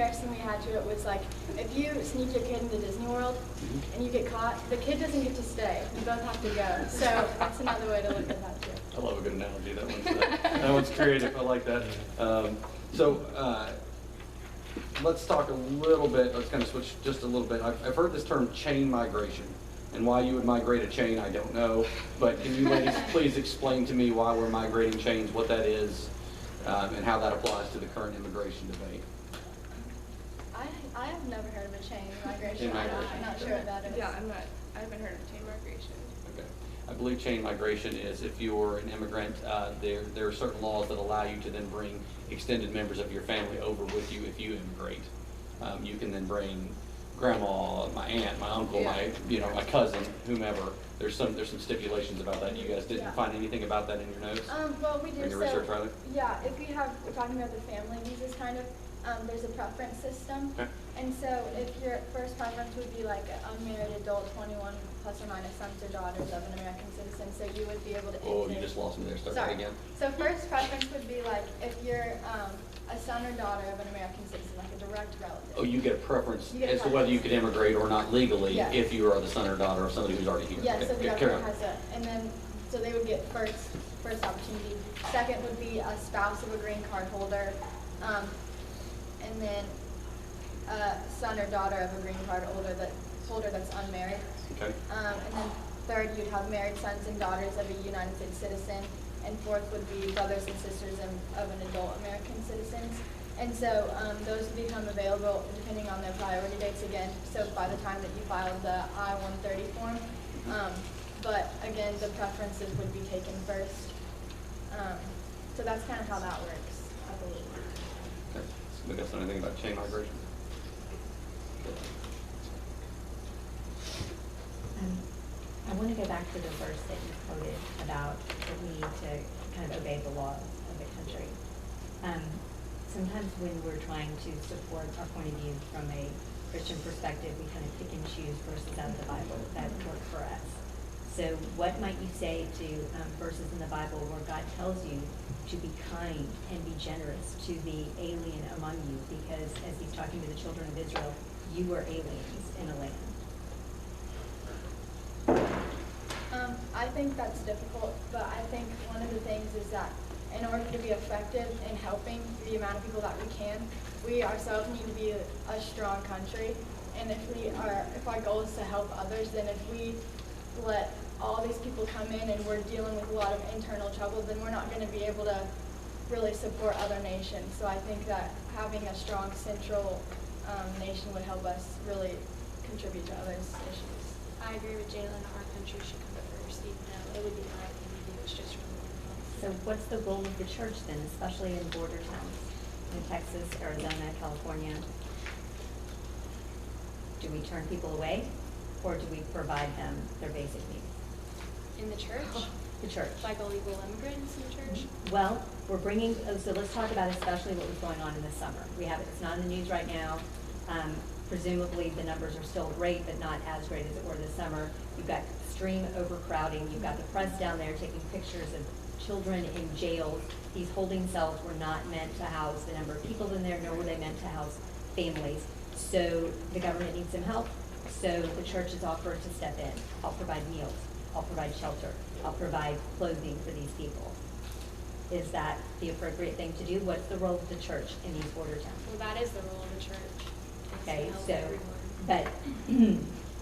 comparison we had to it was like, if you sneak your kid into Disney World and you get caught, the kid doesn't get to stay. You both have to go. So that's another way to look at that too. I love a good analogy. That one's creative. I like that. Let's talk a little bit. Let's kind of switch just a little bit. I've heard this term chain migration. And why you would migrate a chain, I don't know. But can you ladies please explain to me why we're migrating chains, what that is, and how that applies to the current immigration debate? I have never heard of a chain migration. Chain migration. I'm not sure what that is. Yeah, I haven't heard of chain migration. Okay. I believe chain migration is if you're an immigrant, there are certain laws that allow you to then bring extended members of your family over with you if you immigrate. You can then bring grandma, my aunt, my uncle, my cousin, whomever. There's some stipulations about that. You guys didn't find anything about that in your notes? Well, we do. Or your research, rather? Yeah, if we're talking about the family visas, kind of. There's a preference system, okay. And so if your first preference would be like an unmarried adult, 21 plus or minus sons or daughters of an American citizen, so you would be able to. Oh, you just lost me there. Start that again. So first preference would be like if you're a son or daughter of an American citizen, like a direct relative. Oh, you get a preference as to whether you could immigrate or not legally if you are the son or daughter of somebody who's already here. Yeah, okay. so the government has and then, so they would get first opportunity. Second would be a spouse of a green card holder, and then a son or daughter of a green card holder that's unmarried. Okay. And then third, you'd have married sons and daughters of a United States citizen. And fourth would be brothers and sisters of an adult American citizens. And so those would become available depending on their priority dates again. So by the time that you filed the I-130 form. But again, the preferences would be taken first. So that's kind of how that works, I believe. Okay. Somebody else know anything about chain migration? I want to go back to the verse that you quoted about that we need to kind of obey the laws of the country. Sometimes when we're trying to support our point of view from a Christian perspective, we kind of pick and choose verses out of the Bible that work for us. So what might you say to verses in the Bible where God tells you to be kind and be generous to the alien among you, because as he's talking to the children of Israel, you were aliens in a land? I think that's difficult, but I think one of the things is that in order to be effective in helping the amount of people that we can, we ourselves need to be a strong country. And if our goal is to help others, then if we let all these people come in and we're dealing with a lot of internal trouble, then we're not going to be able to really support other nations. So I think that having a strong central nation would help us really contribute to others' issues. I agree with Jalen. Our country should come first, even though it would be the right thing to do. It's just really So what's the role of the church then, especially in border towns, in Texas, Arizona, California? Do we turn people away, or do we provide them their basic needs? in the church, The church. like illegal immigrants in the church. Well, we're bringing, so let's talk about especially what was going on in the summer. It's not in the news right now. Presumably the numbers are still great, but not as great as it were this summer. You've got extreme overcrowding. You've got the press down there taking pictures of children in jails. These holding cells were not meant to house the number of people in there, nor were they meant to house families. So the government needs some help. So the church has offered to step in. I'll provide meals. I'll provide shelter. I'll provide clothing for these people. Is that the appropriate thing to do? What's the role of the church in these border towns? Well, that is the role of the church. It's to Okay, help so, everyone. but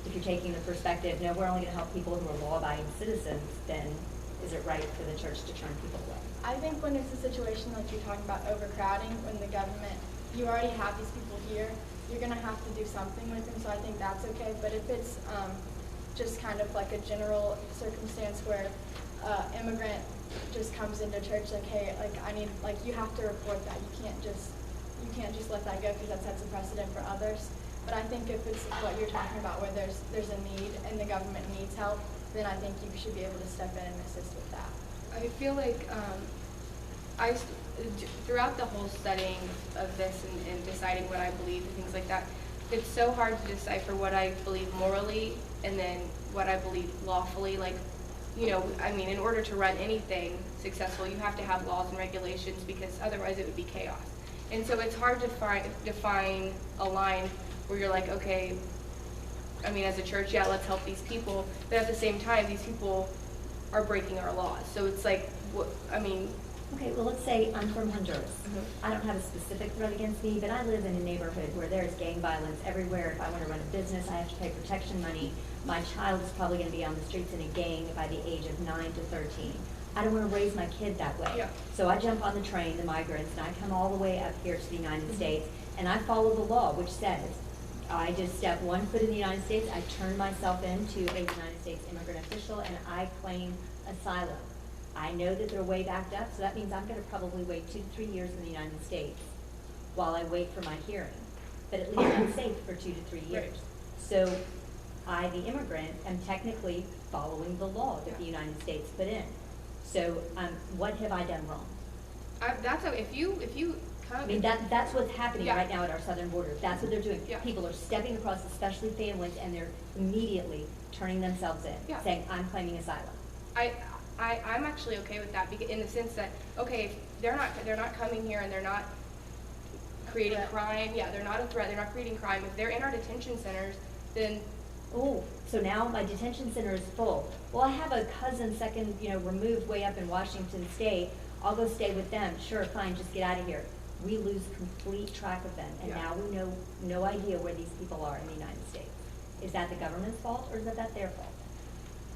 if you're taking the perspective, no, we're only going to help people who are law-abiding citizens, then is it right for the church to turn people away? I think when it's a situation like you're talking about overcrowding, when the government, you already have these people here, you're going to have to do something with them, so I think that's okay. But if it's just kind of like a general circumstance where immigrant just comes into church like, hey, like I need, like you have to report that. You can't just let that go because that sets a precedent for others. But I think if it's what you're talking about where there's a need and the government needs help, then I think you should be able to step in and assist with that. I feel like throughout the whole studying of this and deciding what I believe and things like that, it's so hard to decipher what I believe morally and then what I believe lawfully. Like, you know, I mean, in order to run anything successful, you have to have laws and regulations because otherwise it would be chaos. And so it's hard to define a line where you're like, okay, I mean, as a church, yeah, let's help these people, but at the same time, these people are breaking our laws. So it's like, what, I mean. Okay, well, let's say I'm from Honduras. I don't have a specific threat against me, but I live in a neighborhood where there's gang violence everywhere. If I want to run a business, I have to pay protection money. My child is probably going to be on the streets in a gang by the age of 9 to 13. I don't want to raise my kid that way. Yeah. So I jump on the train, the Migrants, and I come all the way up here to the United States, and I follow the law, which says I just step 1 foot in the United States, I turn myself into a United States immigrant official, and I claim asylum. I know that they're way backed up, so that means I'm going to probably wait 2 to 3 years in the United States while I wait for my hearing. But at least I'm safe for 2 to 3 years. Right. So I, the immigrant, am technically following the law that the United States put in. So what have I done wrong? That's how, if you come. I mean, that's what's happening Yeah. right now at our southern border. That's what they're doing. Yeah. People are stepping across, especially families, and they're immediately turning themselves in, Yeah. saying, I'm claiming asylum. I'm actually okay with that, because in the sense that, okay, if they're not coming here and they're not creating crime, yeah, they're not a threat, they're not creating crime. If they're in our detention centers, then. Oh, so now my detention center is full. Well, I have a cousin removed way up in Washington State. I'll go stay with them. Sure, fine, just get out of here. We lose complete track of them, and Yeah. now we know no idea where these people are in the United States. Is that the government's fault, or is that their fault?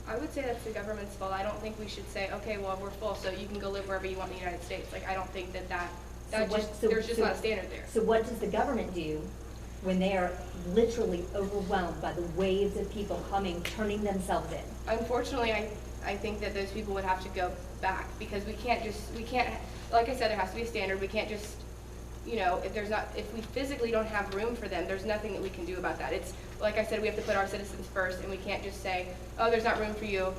I would say that's the government's fault. I don't think we should say, okay, well, we're full, so you can go live wherever you want in the United States. Like, I don't think there's just not a standard there. So what does the government do when they are literally overwhelmed by the waves of people coming, turning themselves in? Unfortunately, I think that those people would have to go back, because we can't, like I said, there has to be a standard. We can't just, if we physically don't have room for them, there's nothing that we can do about that. It's, like I said, we have to put our citizens first, and we can't just say, oh, there's not room for you,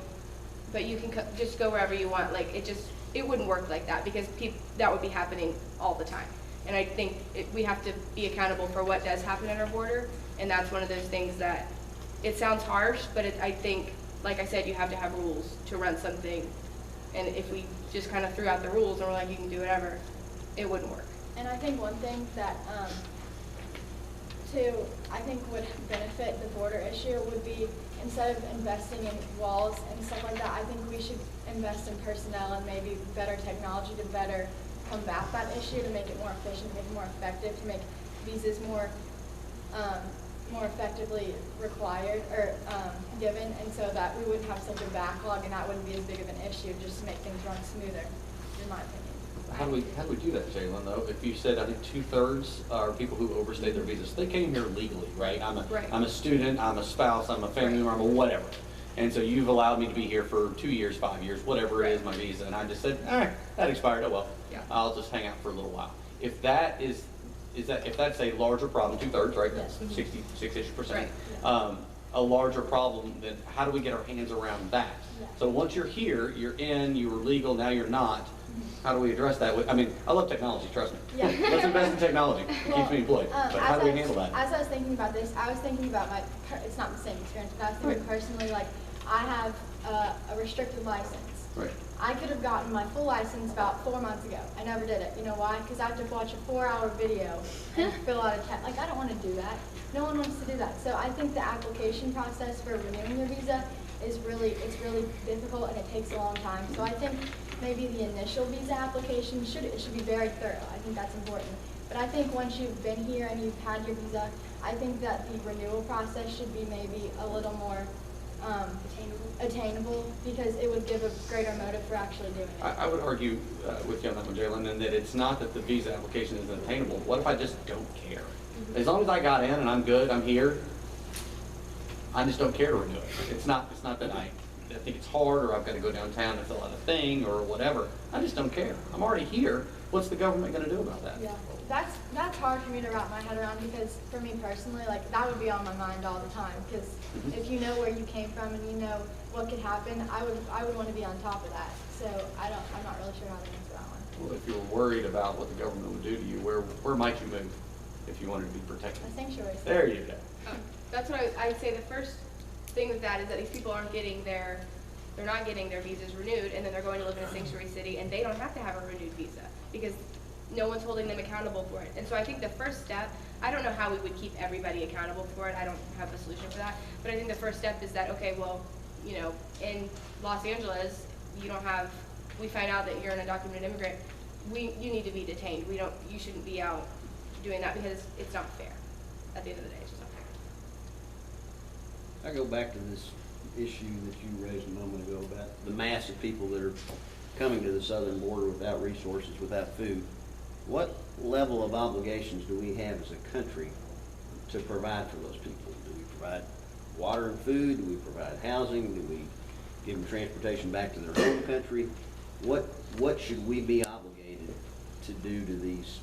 but you can just go wherever you want. Like, it wouldn't work like that, because that would be happening all the time. And I think we have to be accountable for what does happen at our border, and that's one of those things that, it sounds harsh, but I think, like I said, you have to have rules to run something, and if we just kind of threw out the rules and we're like, you can do whatever, it wouldn't work. And I think one thing that I think would benefit the border issue would be, instead of investing in walls and stuff like that, I think we should invest in personnel and maybe better technology to better combat that issue, to make it more efficient, to make it more effective, to make visas more effectively required or given, and so that we wouldn't have such a backlog and that wouldn't be as big of an issue, just to make things run smoother, in my opinion. How do we do that, Jalen, though? If you said, I think 2/3 are people who overstay their visas. They came here legally, right? Right. I'm a student, I'm a spouse, I'm a family member, I'm a whatever. And so you've allowed me to be here for 2 years, 5 years, whatever it is, my visa. And I just said, that expired, oh well. Yeah. I'll just hang out for a little while. If that's a larger problem, 2/3, right? That's 66%. Right. A larger problem, then how do we get our hands around that? Yeah. So once you're here, you're in, you were legal, now you're not. How do we address that? I mean, I love technology, trust me. Yeah. Let's invest in technology. It keeps me employed. But how do we handle that? As I was thinking about this, I was thinking about it's not the same experience, but I was thinking personally, like, I have a restricted license. Right. I could have gotten my full license about 4 months ago. I never did it. You know why? Because I have to watch a 4-hour video and fill out a test. Like, I don't want to do that. No one wants to do that. So I think the application process for renewing your visa it's really difficult and it takes a long time. So I think maybe the initial visa application should be very thorough. I think that's important. But I think once you've been here and you've had your visa, I think that the renewal process should be maybe a little more attainable, because it would give a greater motive for actually doing it. I would argue with you on that one, Jalen, and that it's not that the visa application isn't attainable. What if I just don't care? As long as I got in and I'm good, I'm here, I just don't care to renew it. It's not that I think it's hard, or I've got to go downtown and fill out a thing or whatever. I just don't care. I'm already here. What's the government going to do about that? Yeah, that's hard for me to wrap my head around, because for me personally, like, that would be on my mind all the time. Because if you know where you came from and you know what could happen, I would want to be on top of that. So I'm not really sure how to answer that one. Well, if you were worried about what the government would do to you, where might you move if you wanted to be protected? A sanctuary. There you go. That's what I'd say. The first thing with that is that these people they're not getting their visas renewed, and then they're going to live in a sanctuary city, and they don't have to have a renewed visa, because no one's holding them accountable for it. And so I think the first step, I don't know how we would keep everybody accountable for it. I don't have a solution for that. But I think the first step is that, okay, well, you know, in Los Angeles, we find out that you're an undocumented immigrant, you need to be detained. You shouldn't be out doing that because it's not fair. At the end of the day, it's just not fair. I go back to this issue that you raised a moment ago about the mass of people that are coming to the southern border without resources, without food. What level of obligations do we have as a country to provide for those people? Do we provide water and food? Do we provide housing? Do we give them transportation back to their home country? What should we be obligated to do to these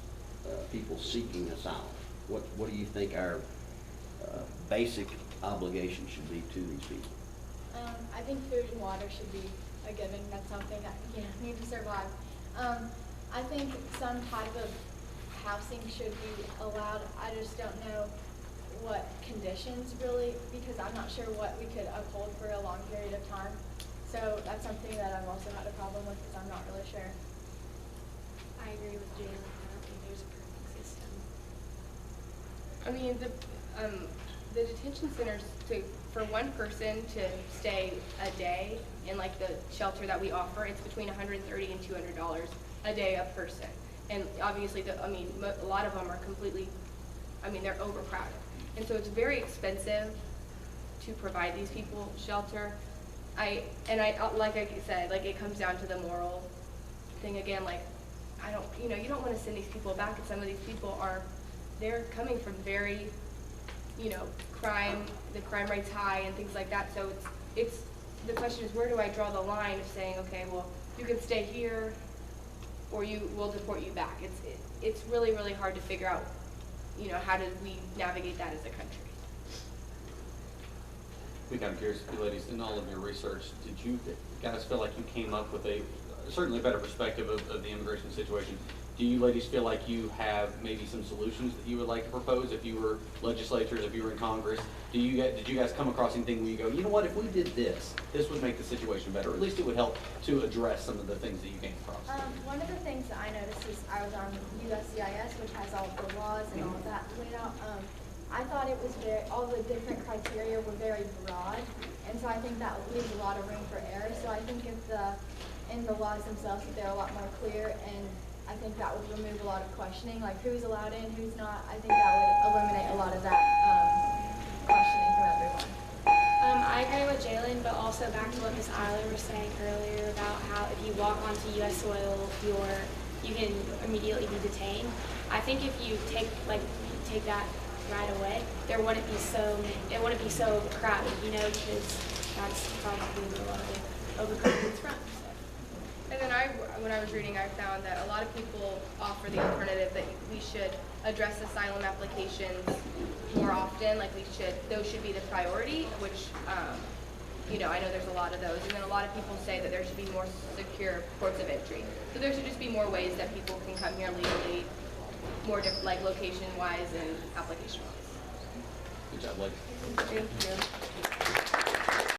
people seeking asylum? What do you think our basic obligation should be to these people? I think food and water should be a given. That's something that you need to survive. I think some type of housing should be allowed. I just don't know what conditions really, because I'm not sure what we could uphold for a long period of time. So that's something that I've also had a problem with because I'm not really sure. I agree with Jalen. I don't think there's a perfect system. I mean, the detention centers, for one person to stay a day in like the shelter that we offer, it's between $130 and $200 a day a person. And obviously, a lot of them are they're overcrowded. And so it's very expensive to provide these people shelter. Like I said, like it comes down to the moral thing again. Like, you don't want to send these people back, and some of these people they're coming from very, the crime rate's high and things like that. So the question is, where do I draw the line of saying, okay, well, you can stay here, or we'll deport you back. It's really, really hard to figure out, how do we navigate that as a country. I think I'm curious, you ladies, in all of your research, did you guys feel like you came up with certainly a better perspective of the immigration situation? Do you ladies feel like you have maybe some solutions that you would like to propose if you were legislators, if you were in Congress? Did you guys come across anything where you go, you know what, if we did this would make the situation better, or at least it would help to address some of the things that you came across? One of the things that I noticed is I was on USCIS, which has all of the laws and all of that laid out. I thought it was all the different criteria were very broad, and so I think that leaves a lot of room for error. So I think in the laws themselves, if they're a lot more clear, and I think that would remove a lot of questioning, like who's allowed in, who's not. I think that would eliminate a lot of that questioning from everyone. I agree with Jalen, but also back to what Ms. Eiler was saying earlier about how if you walk onto U.S. soil, you can immediately be detained. I think if you take that right away, it wouldn't be so crowded, because that's probably where a lot of the overcrowding is from. And then when I was reading, I found that a lot of people offer the alternative that we should address asylum applications more often. Like those should be the priority, which, I know there's a lot of those. And then a lot of people say that there should be more secure ports of entry. So there should just be more ways that people can come here legally, more like location-wise and application-wise. Good job, ladies. Thank you.